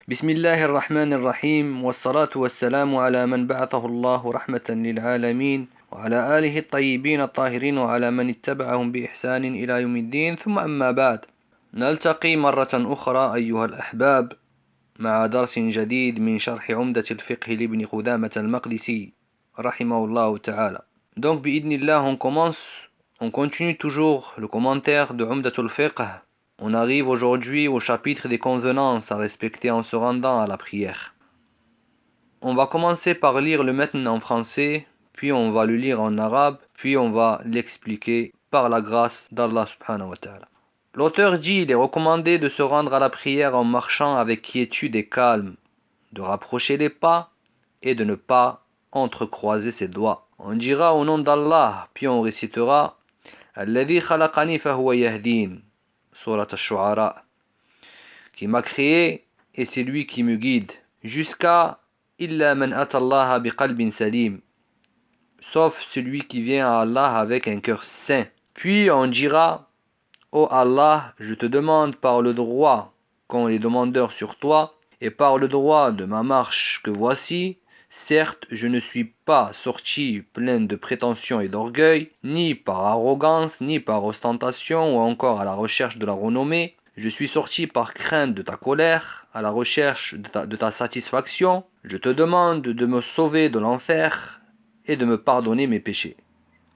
بسم الله الرحمن الرحيم والصلاة والسلام على من بعثه الله رحمة للعالمين وعلى آله الطيبين الطاهرين وعلى من اتبعهم بإحسان إلى يوم الدين ثم أما بعد. نلتقي مرة أخرى أيها الأحباب مع درس جديد من شرح عمدة الفقه لابن قدامة المقدسي رحمه الله تعالى. Donc بإذن الله on continue toujours le commentaire de Umdatul Fiqh. On arrive aujourd'hui au chapitre des convenances à respecter en se rendant à la prière. On va commencer par lire le matn en français, puis on va le lire en arabe, puis on va l'expliquer par la grâce d'Allah subhanahu wa ta'ala. L'auteur dit: il est recommandé de se rendre à la prière en marchant avec quiétude et calme, de rapprocher les pas et de ne pas entrecroiser ses doigts. On dira au nom d'Allah, puis on récitera Alladhi khalaqani fahuwa yahdin, Surat al-Shu'ara, qui m'a créé et c'est lui qui me guide, jusqu'à illa man atallaha biqalbin salim, sauf celui qui vient à Allah avec un cœur sain. Puis on dira: ô Allah, je te demande par le droit qu'ont les demandeurs sur toi et par le droit de ma marche que voici. Certes, je ne suis pas sorti plein de prétention et d'orgueil, ni par arrogance, ni par ostentation, ou encore à la recherche de la renommée. Je suis sorti par crainte de ta colère, à la recherche de ta satisfaction. Je te demande de me sauver de l'enfer et de me pardonner mes péchés.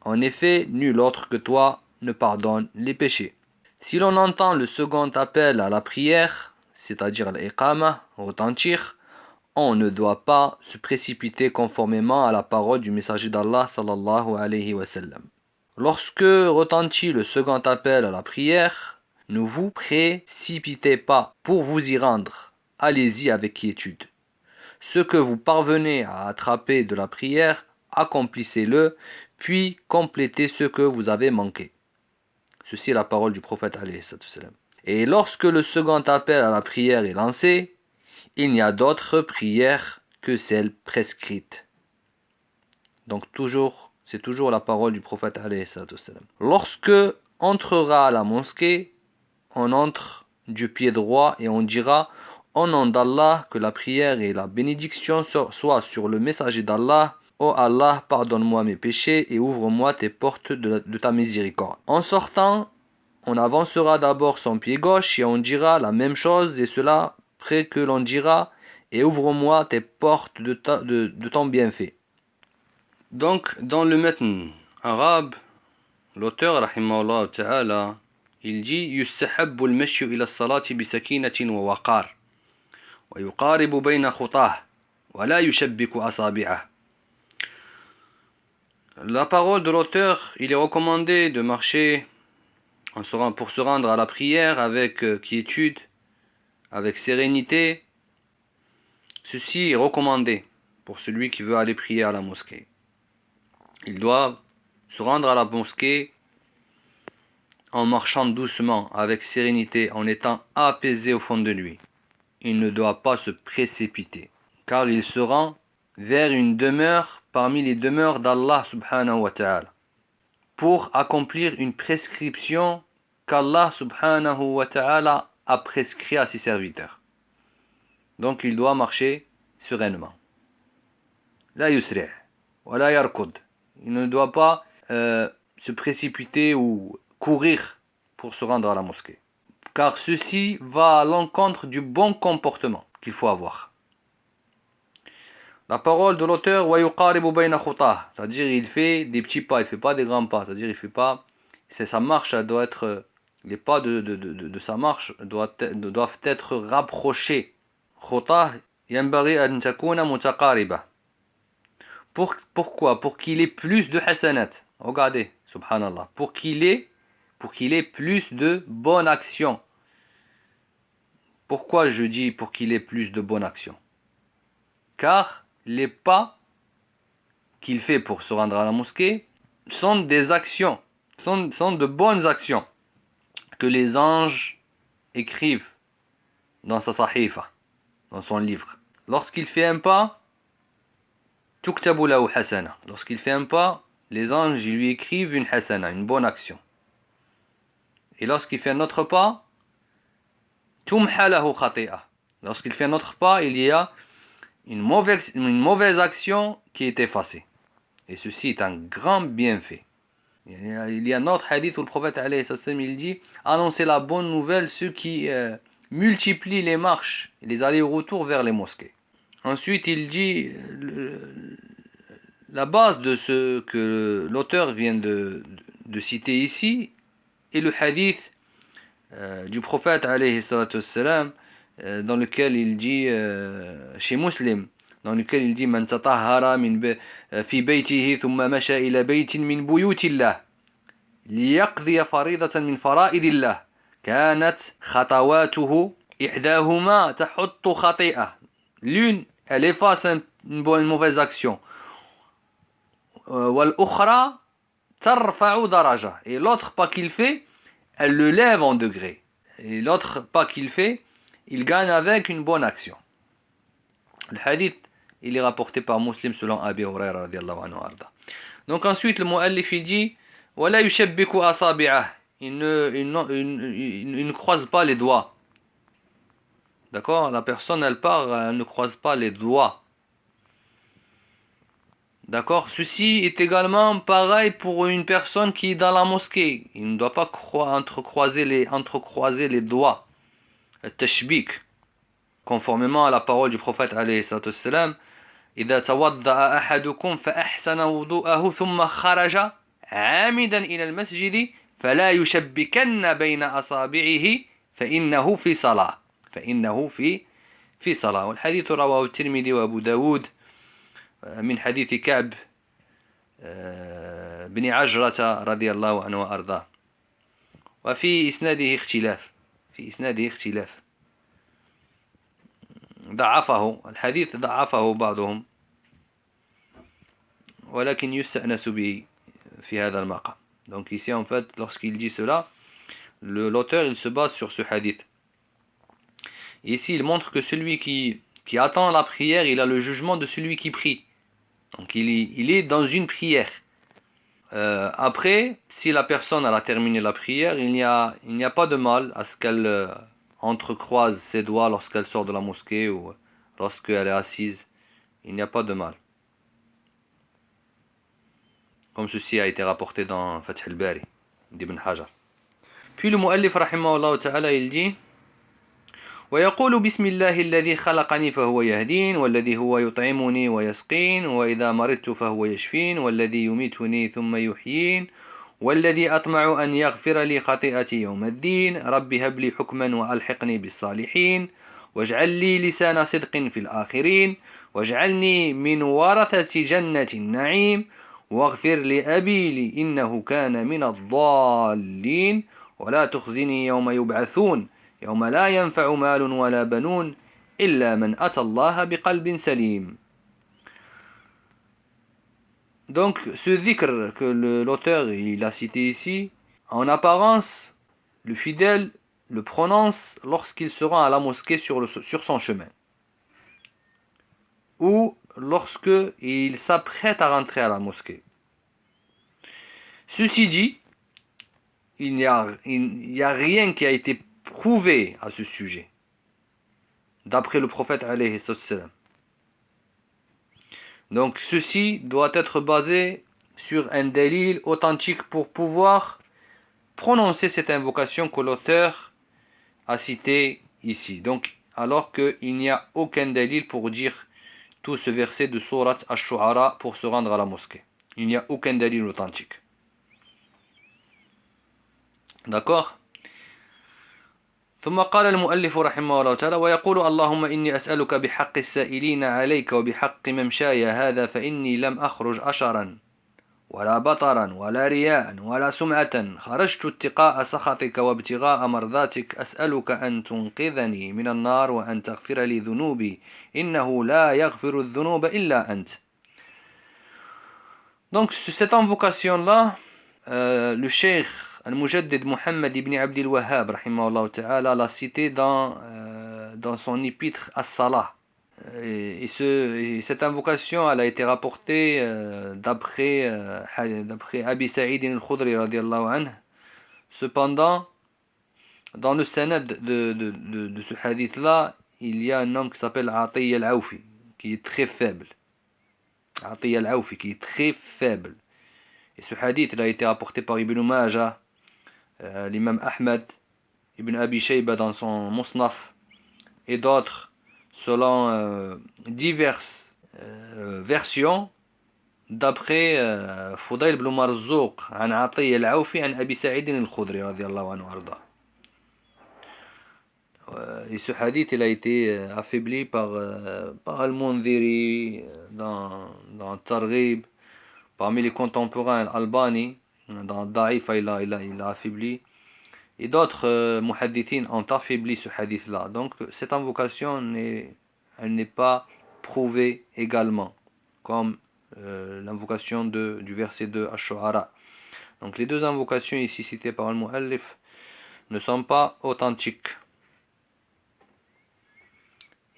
En effet, nul autre que toi ne pardonne les péchés. Si l'on entend le second appel à la prière, c'est-à-dire l'iqama, retentir, on ne doit pas se précipiter conformément à la parole du messager d'Allah sallallahu alayhi wa sallam. Lorsque retentit le second appel à la prière, ne vous précipitez pas pour vous y rendre. Allez-y avec quiétude. Ce que vous parvenez à attraper de la prière, accomplissez-le, puis complétez ce que vous avez manqué. Ceci est la parole du prophète alayhi salam. Et lorsque le second appel à la prière est lancé, il n'y a d'autre prière que celle prescrite. Donc c'est toujours la parole du prophète alayhi salam. Lorsque entrera à la mosquée, on entre du pied droit et on dira: au nom d'Allah, que la prière et la bénédiction soient sur le messager d'Allah. Ô Allah, pardonne-moi mes péchés et ouvre-moi tes portes de ta miséricorde. En sortant, on avancera d'abord son pied gauche et on dira la même chose, et cela près que l'on dira: et ouvre-moi tes portes de ton bienfait. Donc, dans le matn arabe, l'auteur, rahimahullah ta'ala, il dit: يستحب المشي إلى الصلاة بسكينة ووقار ويقارب بين خطاه ولا يشبك أصابعه. La parole de l'auteur, il est recommandé de marcher pour se rendre à la prière avec quiétude, avec sérénité. Ceci est recommandé pour celui qui veut aller prier à la mosquée. Il doit se rendre à la mosquée en marchant doucement, avec sérénité, en étant apaisé au fond de lui. Il ne doit pas se précipiter, car il se rend vers une demeure parmi les demeures d'Allah subhanahu wa ta'ala, pour accomplir une prescription qu'Allah subhanahu wa ta'ala a prescrit à ses serviteurs. Donc il doit marcher sereinement. La yusri' wa la yarkud. Il ne doit pas se précipiter ou courir pour se rendre à la mosquée, car ceci va à l'encontre du bon comportement qu'il faut avoir. La parole de l'auteur, c'est-à-dire il fait des petits pas, il ne fait pas des grands pas, c'est-à-dire il fait pas, sa marche, elle doit être, les pas de sa marche doivent être rapprochés. Pourquoi? Pour qu'il ait plus de hasanat. Regardez, subhanallah, pour qu'il ait plus de bonnes actions. Pourquoi je dis pour qu'il ait plus de bonnes actions? Car les pas qu'il fait pour se rendre à la mosquée sont des actions, sont de bonnes actions que les anges écrivent dans sa sahifa, dans son livre. Lorsqu'il fait un pas, tuktabu lahu hasana. Lorsqu'il fait un pas, les anges lui écrivent une hasana, une bonne action. Et lorsqu'il fait un autre pas, tumha lahu khati'a. Lorsqu'il fait un autre pas, il y a une mauvaise action qui est effacée. Et ceci est un grand bienfait. Il y a un autre hadith où le prophète alayhi salam, il dit annoncer la bonne nouvelle ceux qui multiplient les marches et les allers-retours vers les mosquées. Ensuite, il dit la base de ce que l'auteur vient de citer ici est le hadith du prophète alayhi salam, dans lequel il dit chez Muslim, dans lequel il dit man tatahhara fi baytihi thumma masha ila baytin min buyutillah liyaqdi faridatan min fara'idillah kanat khatawatuhu ihdahuma tahuttu khati'ah. L'une elle efface une mauvaise action, wal ukhra tarfa'u daraja, et l'autre pas qu'il fait elle le lève en degré. Et l'autre pas qu'il fait, il gagne avec une bonne action. Le hadith, il est rapporté par Muslim selon Abi Huraira radiallahu anhu arda. Donc ensuite, le mu'allif il dit وَلَا يُشَبِّكُ أَصَابِعَهُ, il ne croise pas les doigts. D'accord? La personne, elle part, elle ne croise pas les doigts. D'accord? Ceci est également pareil pour une personne qui est dans la mosquée. Il ne doit pas entrecroiser les doigts. التشبيك, conformément à la parole du prophète عليه الصلاة والسلام إذا توضأ أحدكم فأحسن وضوءه ثم خرج عامدا إلى المسجد فلا يشبكن بين أصابعه فإنه في صلاة. والحديث رواه الترمذي وأبو داود من حديث كعب بن عجرة رضي الله عنه وأرضاه. وفي إسناده اختلاف ضعفه الحديث بعضهم ولكن يستأنس به في هذا المقام. Donc ici en fait lorsqu'il dit cela, l'auteur il se base sur ce hadith. Et ici il montre que celui qui attend la prière, il a le jugement de celui qui prie. Donc il est dans une prière. Après, si la personne elle a terminé la prière, il n'y a pas de mal à ce qu'elle entrecroise ses doigts lorsqu'elle sort de la mosquée ou lorsqu'elle est assise. Il n'y a pas de mal. Comme ceci a été rapporté dans Fath al-Bari d'Ibn Hajar. Puis le mu'allif rahimahullah ta'ala il dit ويقول بسم الله الذي خلقني فهو يهدين والذي هو يطعمني ويسقين وإذا مرضت فهو يشفين والذي يميتني ثم يحيين والذي أطمع أن يغفر لي خطيئتي يوم الدين رب هب لي حكما وألحقني بالصالحين واجعل لي لسان صدق في الآخرين واجعلني من ورثة جنة النعيم واغفر لأبي لي إنه كان من الضالين ولا تخزني يوم يبعثون يوم لا ينفع مال ولا بنون إلا من أتى الله بقلب سليم. Donc ce dhikr que l'auteur il a cité ici, en apparence, le fidèle le prononce lorsqu'il se rend à la mosquée sur son chemin, ou lorsque il s'apprête à rentrer à la mosquée. Ceci dit, il n'y a rien qui a été prouvé à ce sujet, d'après le prophète alayhi salam. Donc ceci doit être basé sur un dalil authentique pour pouvoir prononcer cette invocation que l'auteur a citée ici. Donc alors qu'il n'y a aucun dalil pour dire tout ce verset de Surat Ash-Shu'ara pour se rendre à la mosquée. Il n'y a aucun dalil authentique. D'accord? ثم قال المؤلف رحمه الله تعالى ويقول اللهم إني أسألك بحق السائلين عليك وبحق ممشاي هذا فإني لم أخرج أشرا ولا بطرا ولا رياء ولا سمعة خرجت اتقاء سخطك وابتغاء مرضاتك أسألك أن تنقذني من النار وأن تغفر لي ذنوبي إنه لا يغفر الذنوب إلا أنت. Donc cette invocation là, le cheikh Al-Mujaddid Muhammad ibn Abdil Wahhab rahimahullah ta'ala l'a cité dans son épître As-Salah. Et cette invocation elle a été rapportée d'après Abi Sa'id al-Khudri radiallahu anhu. Cependant, dans le sanad de ce hadith là, il y a un homme qui s'appelle Atiya al-Awfi, qui est très faible. Atiya al-Awfi, qui est très faible. Et ce hadith il a été rapporté par Ibn Majah, l'imam Ahmed, Ibn Abi Shayba dans son Musnaf, et d'autres, selon diverses versions, d'après Fudayl ibn Marzouk, عن عطية العوفي عن أبي سعيد الخدري رضي الله عنه وارضاه. Et ce hadith il a été affaibli par Al-Mundhiri dans Targhib, parmi les contemporains Al-Albani, dans Da'if il a affaibli, et d'autres muhaddithin ont affaibli ce hadith là. Donc cette invocation elle n'est pas prouvée également, comme l'invocation du verset 2 Ash-Shu'ara. Donc les deux invocations ici citées par Al-Mu'allif ne sont pas authentiques.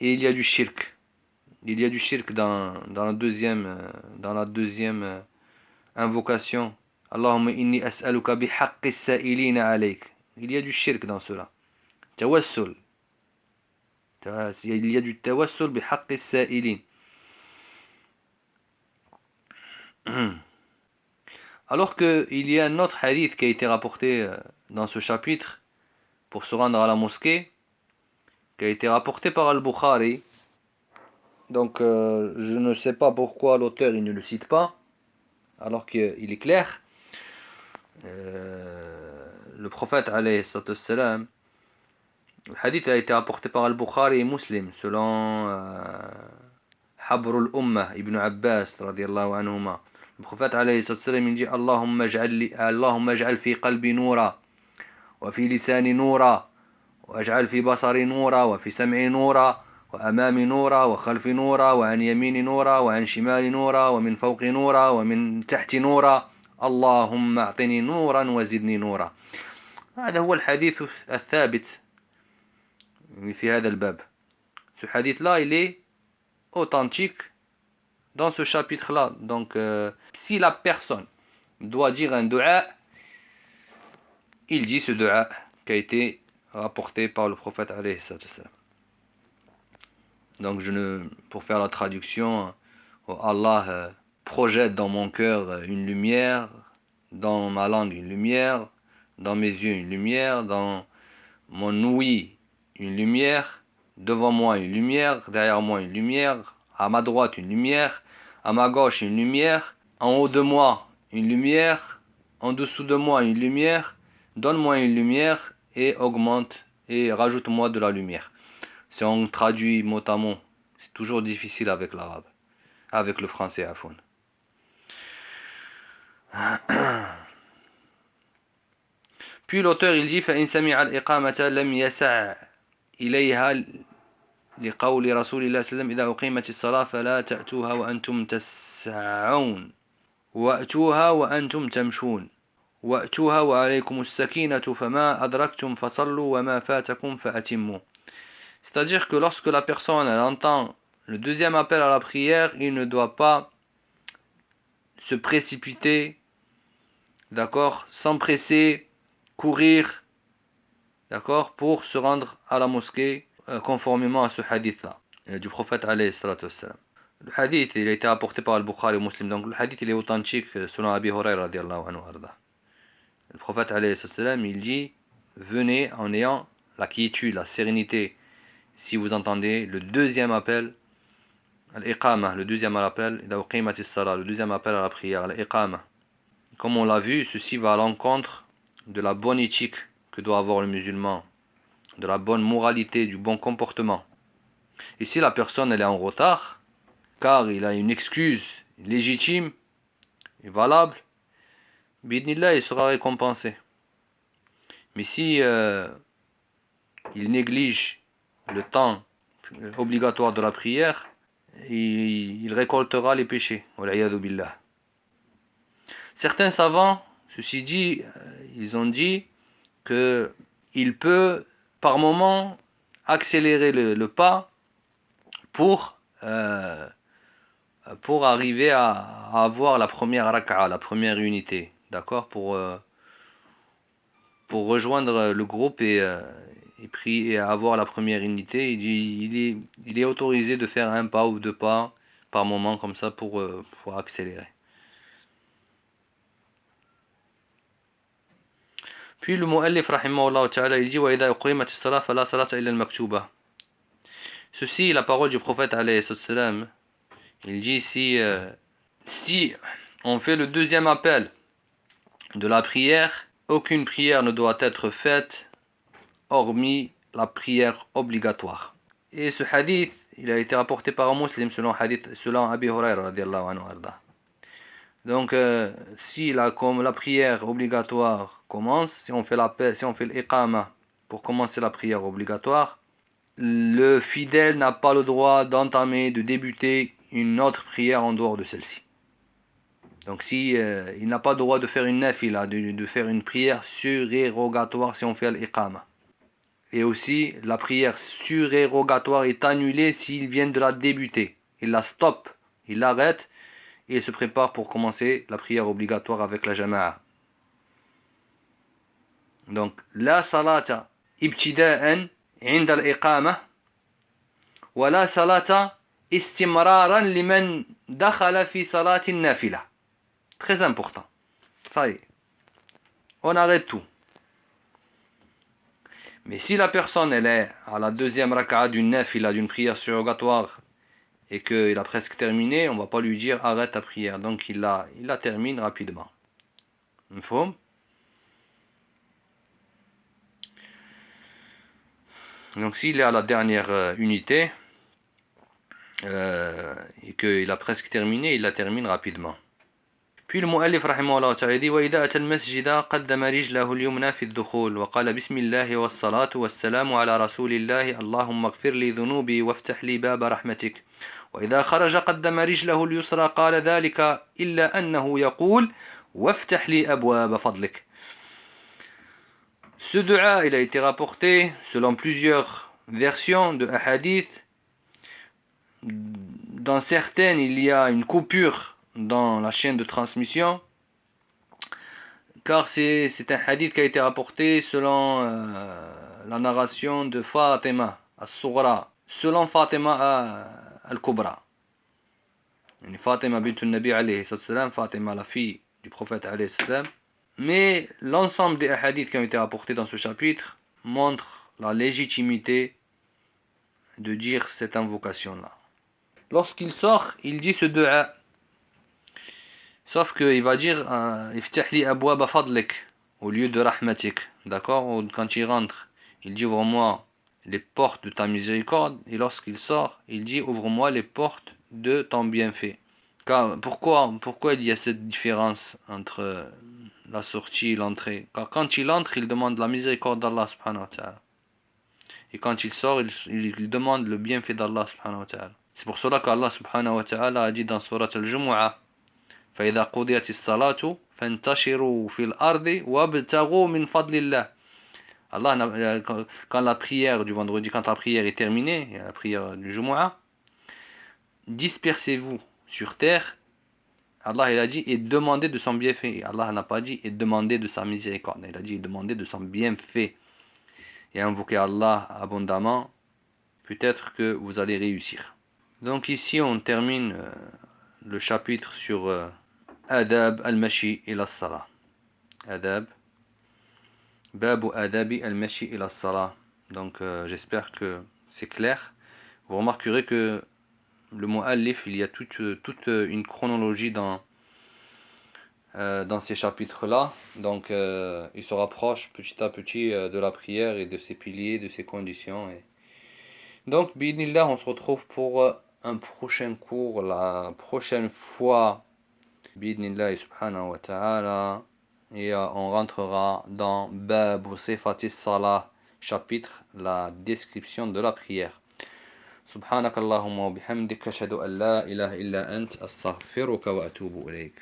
Et il y a du shirk. Il y a du shirk dans la deuxième invocation. Allahumma inni as'aluka bihaqqi as-sa'ilina alayk. Il y a du shirk dans cela. Tawassul. Il y a du tawassul bihaqqi as-sa'ilin. Alors qu'il y a un autre hadith qui a été rapporté dans ce chapitre pour se rendre à la mosquée, qui a été rapporté par Al-Bukhari. Donc je ne sais pas pourquoi l'auteur il ne le cite pas, alors qu'il est clair. Le prophète alayhi salam, le hadith a été rapporté par Al-Bukhari et Muslim selon Habrul Ummah Ibn Abbas radiyallahu anhuma. Le prophète alayhi salam il dit Allahumma ij'al fi qalbi noura wa fi lisani noura wa ij'al fi basari noura wa fi sam'i noura وأمامي نورا وخلفي نورا وعن يميني نورا وعن شمالي نورا ومن فوقي نورا ومن تحت نورا اللهم أعطني نورا وزدني نورا. هذا هو الحديث الثابت في هذا الباب. Ce hadith là il est authentique dans ce chapitre là. Donc si la personne doit dire un dua, il dit ce dua qui a été rapporté par le prophète alayhi salam. Donc pour faire la traduction, Allah projette dans mon cœur une lumière, dans ma langue une lumière, dans mes yeux une lumière, dans mon ouïe une lumière, devant moi une lumière, derrière moi une lumière, à ma droite une lumière, à ma gauche une lumière, en haut de moi une lumière, en dessous de moi une lumière, donne-moi une lumière et augmente et rajoute-moi de la lumière. Si on traduit mot à mot, c'est toujours difficile avec l'arabe, avec le français à fond. Puis l'auteur il dit فإن سمع الإقامة لم يسع إليها لقول رسول الله صلى الله عليه وسلم إذا أقيمت الصلاة فلا تأتوها وأنتم تسعون وأتوها وأنتم تمشون وأتوها وعليكم السكينة فما أدركتم فصلوا وما فاتكم فأتموا. C'est-à-dire que lorsque la personne elle entend le deuxième appel à la prière, il ne doit pas se précipiter, d'accord, s'empresser, courir, d'accord, pour se rendre à la mosquée conformément à ce hadith-là du prophète alayhi salatu wassalam. Le hadith il a été apporté par Al-Bukhari et Muslim, donc le hadith il est authentique selon Abi Hurayra radiyallahu anhu arda. Le prophète alayhi salatu wassalam il dit venez en ayant la quiétude, la sérénité. Si vous entendez le deuxième appel, al-iqama, le deuxième appel, le deuxième appel à la prière, al-iqama. Comme on l'a vu, ceci va à l'encontre de la bonne éthique que doit avoir le musulman, de la bonne moralité, du bon comportement. Et si la personne elle est en retard, car il a une excuse légitime et valable, bidnillah, il sera récompensé. Mais si il néglige le temps obligatoire de la prière, il récoltera les péchés. Billah. Certains savants, ceci dit, ils ont dit que il peut par moment accélérer le pas pour arriver à avoir la première raka'a, la première unité, d'accord, pour rejoindre le groupe et et prier et avoir la première unité, il est autorisé de faire un pas ou deux pas par moment comme ça pour accélérer. Puis le mu'allif rahimahullah ta'ala il dit wa idha uqimat as-salat fala salata illa al-maktuba. Ceci la parole du prophète alayhi salam. Il dit si on fait le deuxième appel de la prière, aucune prière ne doit être faite hormis la prière obligatoire. Et ce hadith, il a été rapporté par un musulman selon Abi Huraira radiallahu anhu arda. Donc si la prière obligatoire commence, si on fait l'iqama pour commencer la prière obligatoire, le fidèle n'a pas le droit d'entamer, de débuter une autre prière en dehors de celle-ci. Donc si il n'a pas le droit de faire une nafila, de faire une prière surérogatoire si on fait l'iqama. Et aussi la prière surérogatoire est annulée s'il vient de la débuter. Il la stoppe, il l'arrête et il se prépare pour commencer la prière obligatoire avec la jama'a. Donc la salata ibtida'an 'inda al-iqama wa la salata istimraran liman dakhala fi salati an-nafila. Très important. Ça y est. On arrête tout. Mais si la personne elle est à la deuxième raka'a d'une nafila, d'une prière surrogatoire, et qu'il a presque terminé, on ne va pas lui dire arrête ta prière. Donc il la termine rapidement. Mfhom? Donc s'il est à la dernière unité, et qu'il a presque terminé, il la termine rapidement. Puis le mu'allif rahimahullah ta'ala dit وإذا أتى المسجد قدم رجله اليمنى في الدخول وقال بسم الله والصلاة والسلام على رسول الله اللهم اغفر لي ذنوبي وافتح لي باب رحمتك وإذا خرج قدم رجله اليسرى قال ذلك إلا أنه يقول وافتح لي أبواب فضلك. Ce dua il a été rapporté selon plusieurs versions de hadith. Dans certaines il y a une coupure dans la chaîne de transmission, car c'est un hadith qui a été rapporté selon la narration de Fatima as-Sughra, selon Fatima al-Kubra. Fatima bint al-Nabi alayhi salam, Fatima la fille du prophète alayhi salam. Mais l'ensemble des hadiths qui ont été rapportés dans ce chapitre montrent la légitimité de dire cette invocation-là. Lorsqu'il sort, il dit ce dua. Sauf qu'il va dire Iftahli abwaba fadlik au lieu de rahmatik. D'accord? Quand il rentre, il dit ouvre-moi les portes de ta miséricorde. Et lorsqu'il sort, il dit ouvre-moi les portes de ton bienfait. Pourquoi il y a cette différence entre la sortie et l'entrée? Car quand il entre, il demande la miséricorde d'Allah subhanahu wa ta'ala. Et quand il sort, il demande le bienfait d'Allah subhanahu wa ta'ala. C'est pour cela qu'Allah subhanahu wa ta'ala a dit dans Surat al-Jumu'ah فإذا قضيت الصلاة فانتشروا في الأرض وابتغوا من فضل الله. Allah, quand la prière du vendredi, quand la prière est terminée, la prière du Jumu'ah, dispersez-vous sur terre. Allah il a dit et demandez de son bienfait. Allah n'a pas dit et demandez de sa miséricorde. Il a dit et demandez de son bienfait. Et invoquez Allah abondamment. Peut-être que vous allez réussir. Donc ici on termine le chapitre sur Adab al-Mashi ila as-Salah. Adab. Babu Adabi al-Mashi ila as-Salah. Donc j'espère que c'est clair. Vous remarquerez que le mu'allif, il y a toute une chronologie dans ces chapitres-là. Donc il se rapproche petit à petit de la prière et de ses piliers, de ses conditions. Donc, bi'idhnillah, on se retrouve pour un prochain cours la prochaine fois. Bi'idhnillah subhanahu wa ta'ala. Et on rentrera dans Babu Sifatis Salah, chapitre, la description de la prière. Subhanakallahumma wa bihamdika ashhadu an la ilaha illa ant astaghfiruka wa atubu ilayk.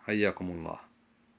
Hayyakumullah.